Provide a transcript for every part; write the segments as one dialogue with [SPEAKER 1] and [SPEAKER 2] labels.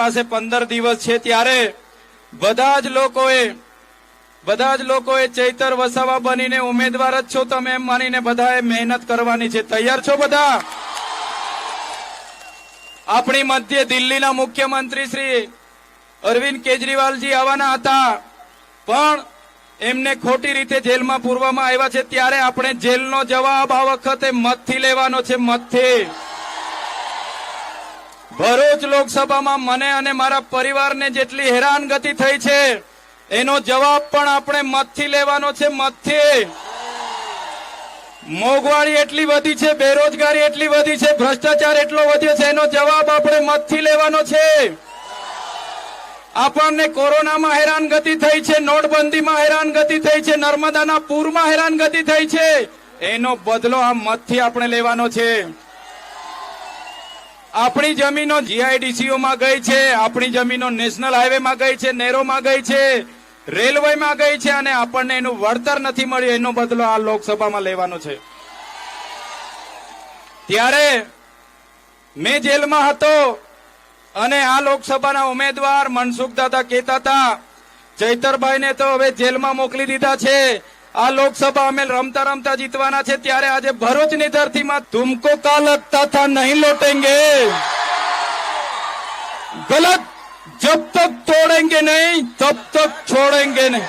[SPEAKER 1] પાસે 15 દિવસ છે ત્યારે બધા જ લોકોએ ચૈતર વસાવા બનીને ઉમેદવાર જ છો તમે એમ માનીને બધાએ મહેનત કરવાની છે. તૈયાર છો બધા? આપણી મધ્ય દિલ્હીના મુખ્યમંત્રી શ્રી અરવિંદ કેજરીવાલજી આવવાના હતા, પણ એમને ખોટી રીતે જેલમાં પૂરવામાં આવ્યા છે. ત્યારે આપણે જેલનો જવાબ આ વખતે મતથી લેવાનો છે. મતથી. ભરૂચ લોકસભામાં મને અને મારા પરિવારને જેટલી હેરાનગતિ થઈ છે એનો જવાબ પણ આપણે મતથી લેવાનો છે. મતથી. મોંઘવારી એટલી વધી છે, બેરોજગારી એટલી વધી છે, ભ્રષ્ટાચાર એટલો વધ્યો છે, એનો જવાબ આપણે મતથી લેવાનો છે. આપણને કોરોનામાં હેરાનગતિ થઈ છે, નોટબંધીમાં હેરાનગતિ થઈ છે, નર્મદાના પૂરમાં હેરાનગતિ થઈ છે, એનો બદલો આ મતથી આપણે લેવાનો છે. આપણી જમીનો જીઆઈડીસીઓમાં ગઈ છે, આપણી જમીનો નેશનલ હાઈવેમાં ગઈ છે, નહેરોમાં ગઈ છે, રેલવેમાં ગઈ છે, અને આપણને એનું વળતર નથી મળ્યું. એનો બદલો આ લોકસભામાં લેવાનો છે. ત્યારે મેં જેલમાં હતો અને આ લોકસભાના ઉમેદવાર મનસુખ દાદા કહેતા હતા ચૈતરભાઈને તો હવે જેલમાં મોકલી દીધા છે, આ લોકસભા અમે રમતા રમતા જીતવાના છે. ત્યારે આજે ભરૂચની ધરતીમાં તુમકો કા લગતા થા નહીં લોટેંગે, ગલત जब तक तोड़ेंगे नहीं तब तक छोड़ेंगे नहीं.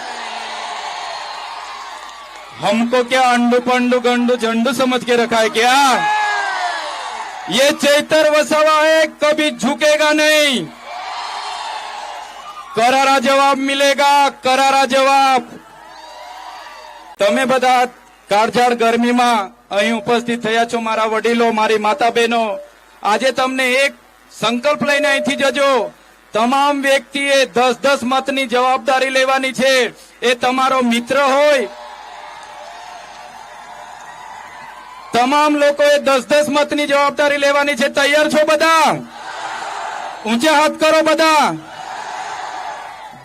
[SPEAKER 1] हमको क्या अंडू पंडू गंडू झंडू समझ के रखा है क्या? ये चैतर वसावा है, कभी झुकेगा नहीं. करारा जवाब मिलेगा, करारा जवाब. તમે બધા કાળઝાળ ગરમીમાં અહીં ઉપસ્થિત થયા છો, મારા વડીલો, મારી માતા બહેનો. આજે તમને એક સંકલ્પ લઈને અહીંથી જજો. તમામ વ્યક્તિએ 10-10 મતની જવાબદારી લેવાની છે. એ તમારો મિત્ર હોય, તમામ લોકોએ 10-10 મતની જવાબદારી લેવાની છે. તૈયાર છો બધા? ઊંચા હાથ કરો બધા.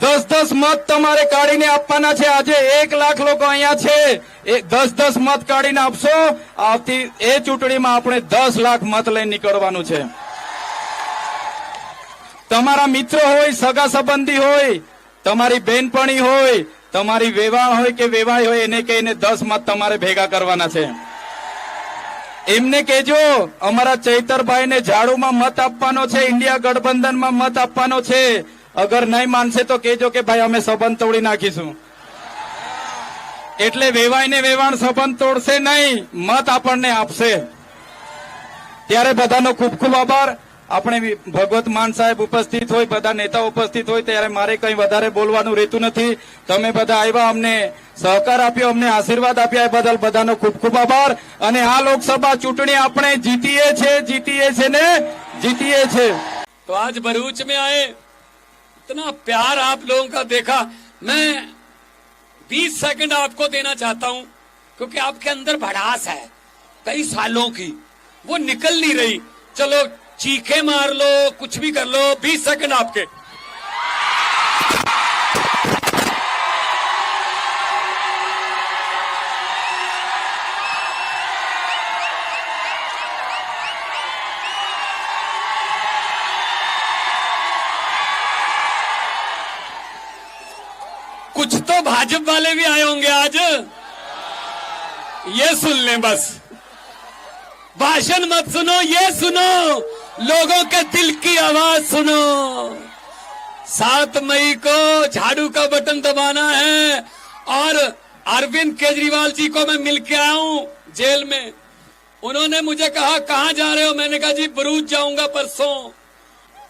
[SPEAKER 1] 10-10 મત તમારે કાઢીને આપવાના છે. આજે 1 લાખ લોકો અહીંયા છે, એ 10-10 મત કાઢીને આપશો. આવતી એ ચૂંટણીમાં આપણે 10 લાખ મત લઈને નીકળવાનું છે. તમારા મિત્ર હોય, સગા સંબંધી હોય, તમારી બહેનપણી હોય, તમારી વેવાણ હોય કે વેવાય હોય, એને કહીને 10 મત તમારે ભેગા કરવાના છે. એમને કહેજો અમારા ચૈતરભાઈને ઝાડુમાં મત આપવાનો છે, ઇન્ડિયા ગઠબંધનમાં મત આપવાનો છે. અગર નહીં માનશે તો કહેજો કે ભાઈ અમે સંબંધ તોડી નાખીશું. એટલે વેવાઈને વેવાણ સંબંધ તોડશે નહીં, મત આપણને આપશે. ત્યારે બધાનો ખૂબ ખૂબ આભાર. આપણે ભગવત માન સાહેબ ઉપસ્થિત હોય, બધા નેતા ઉપસ્થિત હોય, ત્યારે મારે કંઈ વધારે બોલવાનું રહેતું નથી. તમે બધા આવ્યા, અમને સહકાર આપ્યો, અમને આશીર્વાદ આપ્યા, એ બદલ બધાનો ખૂબ ખૂબ આભાર. અને આ લોકસભા ચૂંટણી આપણે જીતીએ છે ને જીતીએ છે.
[SPEAKER 2] तो आज भरूच में आए, इतना प्यार आप लोगों का देखा. मैं 20 सेकंड आपको देना चाहता हूं, क्योंकि आपके अंदर भड़ास है कई सालों की, वो निकल नहीं रही. चलो चीखे मार लो, कुछ भी कर लो. 20 सेकंड आपके. कुछ तो भाजपा वाले भी आए होंगे आज, ये सुन लें बस. भाषण मत सुनो, ये सुनो, लोगों के दिल की आवाज सुनो. 7 मई को झाड़ू का बटन दबाना है. और अरविंद केजरीवाल जी को मैं मिल के आया हूं जेल में. उन्होंने मुझे कहा कहां जा रहे हो? मैंने कहा जी भरूच जाऊंगा परसों.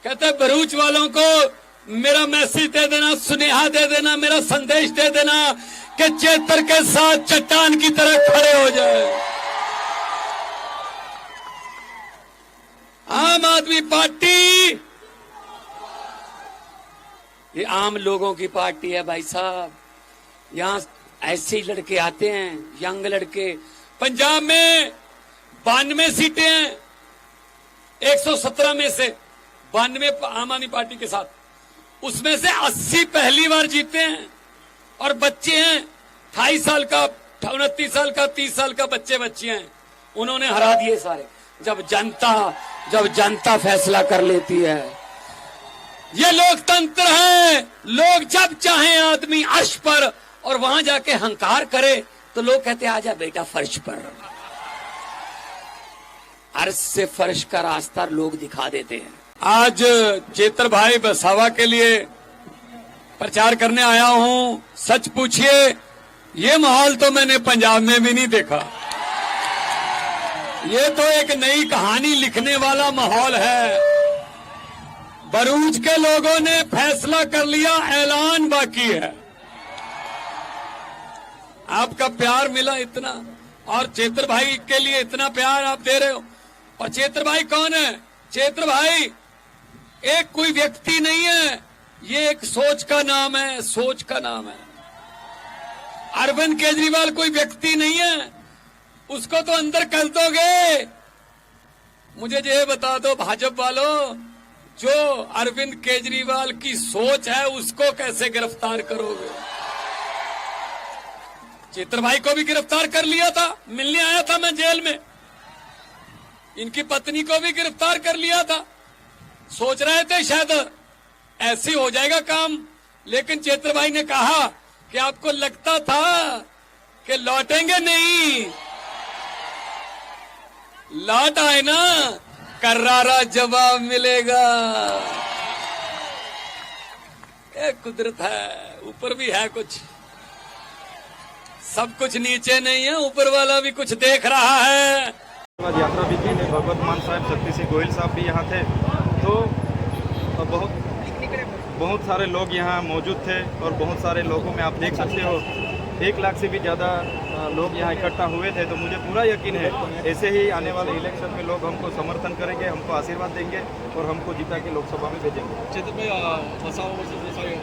[SPEAKER 2] कहते भरूच वालों को मेरा मैसेज दे देना, सुनेहा दे देना, मेरा संदेश दे देना कि चैतर के साथ चट्टान की तरह खड़े हो जाए. आम आदमी पार्टी ये आम लोगों की पार्टी है भाई साहब. यहां ऐसे ही लड़के आते हैं, यंग लड़के. पंजाब में 92 सीटें हैं, 117 में से 92 आम आदमी पार्टी के साथ. उसमें से 80 पहली बार जीते हैं. और बच्चे हैं 28 साल का, 29 साल का, 30 साल का बच्चे बच्चियां हैं, उन्होंने हरा दिए सारे. जब जनता फैसला कर लेती है, ये लोकतंत्र है। लोग जब चाहे आदमी अर्श पर, और वहां जाके हंकार करे तो लोग कहते आजा बेटा फर्श पर। अर्श से फर्श का रास्ता लोग दिखा देते हैं। आज चेतर भाई बसावा के लिए प्रचार करने आया हूं। सच पूछिए, ये माहौल तो मैंने पंजाब में भी नहीं देखा। ये तो एक नई कहानी लिखने वाला माहौल है। भरूच के लोगों ने फैसला कर लिया, ऐलान बाकी है। आपका प्यार मिला इतना, और चेतर भाई के लिए इतना प्यार आप दे रहे हो। और चेतर भाई कौन है? चेतर भाई एक कोई व्यक्ति नहीं है, ये एक सोच का नाम है, सोच का नाम है। अरविंद केजरीवाल कोई व्यक्ति नहीं है, उसको तो अंदर कर दोगे। मुझे ये बता दो भाजपा वालों, जो अरविंद केजरीवाल की सोच है उसको कैसे गिरफ्तार करोगे? चेतर भाई को भी गिरफ्तार कर लिया था, मिलने आया था मैं जेल में। इनकी पत्नी को भी गिरफ्तार कर लिया था। सोच रहे थे शायद ऐसे हो जाएगा काम, लेकिन चेतर भाई ने कहा कि आपको लगता था कि लौटेंगे नहीं, लौट आए ना, करारा जवाब मिलेगा। ये कुदरत है, ऊपर भी है कुछ, सब कुछ नीचे नहीं है, ऊपर वाला भी कुछ देख रहा है।
[SPEAKER 3] यात्रा भी की, भगवत मान साहब, शक्ति सिंह गोयल साहब भी यहाँ थे। तो बहुत सारे लोग यहाँ मौजूद थे, और बहुत सारे लोगों में आप देख सकते हो 1 लाख से भी ज़्यादा लोग यहाँ इकट्ठा हुए थे। तो मुझे पूरा यकीन है ऐसे ही आने वाले इलेक्शन में लोग हमको समर्थन करेंगे, हमको आशीर्वाद देंगे और हमको जिता के लोकसभा में भेजेंगे।
[SPEAKER 4] चेतर भाई,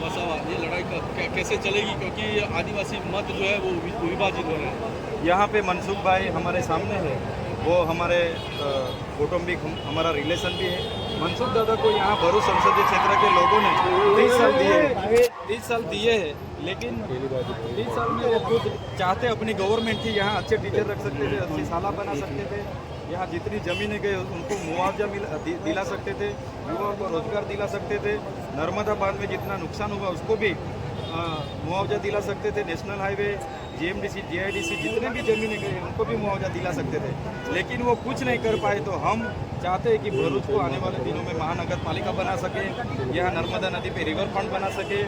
[SPEAKER 4] वसावा ये लड़ाई कैसे चलेगी, क्योंकि आदिवासी मत जो है वो विभाजित हो रहे हैं।
[SPEAKER 3] यहाँ पे मनसुख भाई हमारे सामने है, वो हमारे कौटुंबिक हमारा रिलेशन भी है। मनसुख दादा को यहाँ भरूच संसदीय क्षेत्र के लोगों ने 30 साल दिए हैं, लेकिन 30 साल में वो खुद चाहते अपनी गवर्नमेंट थी, यहाँ अच्छे टीचर रख सकते थे, अच्छी शाला बना सकते थे, यहाँ जितनी ज़मीनें गए उनको मुआवजा दिला सकते थे, युवाओं को रोजगार दिला सकते थे, नर्मदा बांध में जितना नुकसान हुआ उसको भी मुआवजा दिला सकते थे, नेशनल हाईवे, जीएमडीसी, जीआईडीसी जितने भी जमीनें गए उनको भी मुआवजा दिला सकते थे, लेकिन वो कुछ नहीं कर पाए। तो हम चाहते हैं कि भरूच को आने वाले दिनों में महानगर पालिका बना सके, यहाँ नर्मदा नदी पे रिवर फ्रंट बना सके,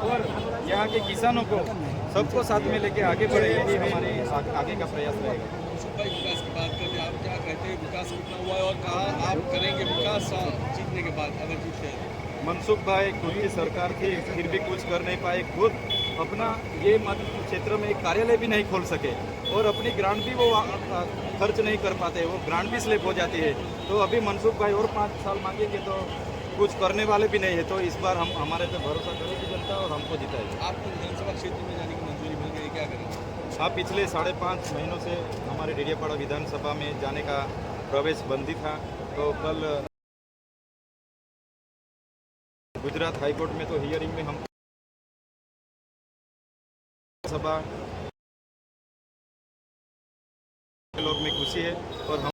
[SPEAKER 3] और यहाँ के किसानों को सबको साथ में लेके आगे बढ़े, यही हमारे आगे का प्रयास रहेगा।
[SPEAKER 4] भाई, विकास की बात करते आप क्या कहते हैं, विकास कितना हुआ है और कहाँ आप करेंगे विकास जीतने के बाद, अगर जीतते हैं?
[SPEAKER 3] मनसुख भाई खुद की सरकार थी, फिर भी कुछ कर नहीं पाए, खुद अपना ये मत क्षेत्र में एक कार्यालय भी नहीं खोल सके, और अपनी ग्रांट भी वो खर्च नहीं कर पाते, वो ग्रांट भी स्लिप हो जाती है। तो अभी मनसुख भाई और 5 साल मांगेंगे तो कुछ करने वाले भी नहीं है। तो इस बार हम हमारे पे भरोसा करेगी जनता और हमको जिताएगी।
[SPEAKER 4] आपको विधानसभा क्षेत्र में जाने की मंजूरी मिल गई, क्या करेंगे?
[SPEAKER 3] हाँ, पिछले 5.5 महीनों से हमारे डेडियापाड़ा विधानसभा में जाने का प्रवेश बंदी था, तो कल गुजरात हाईकोर्ट में तो हियरिंग में हम सभा लोग में खुशी है, और हम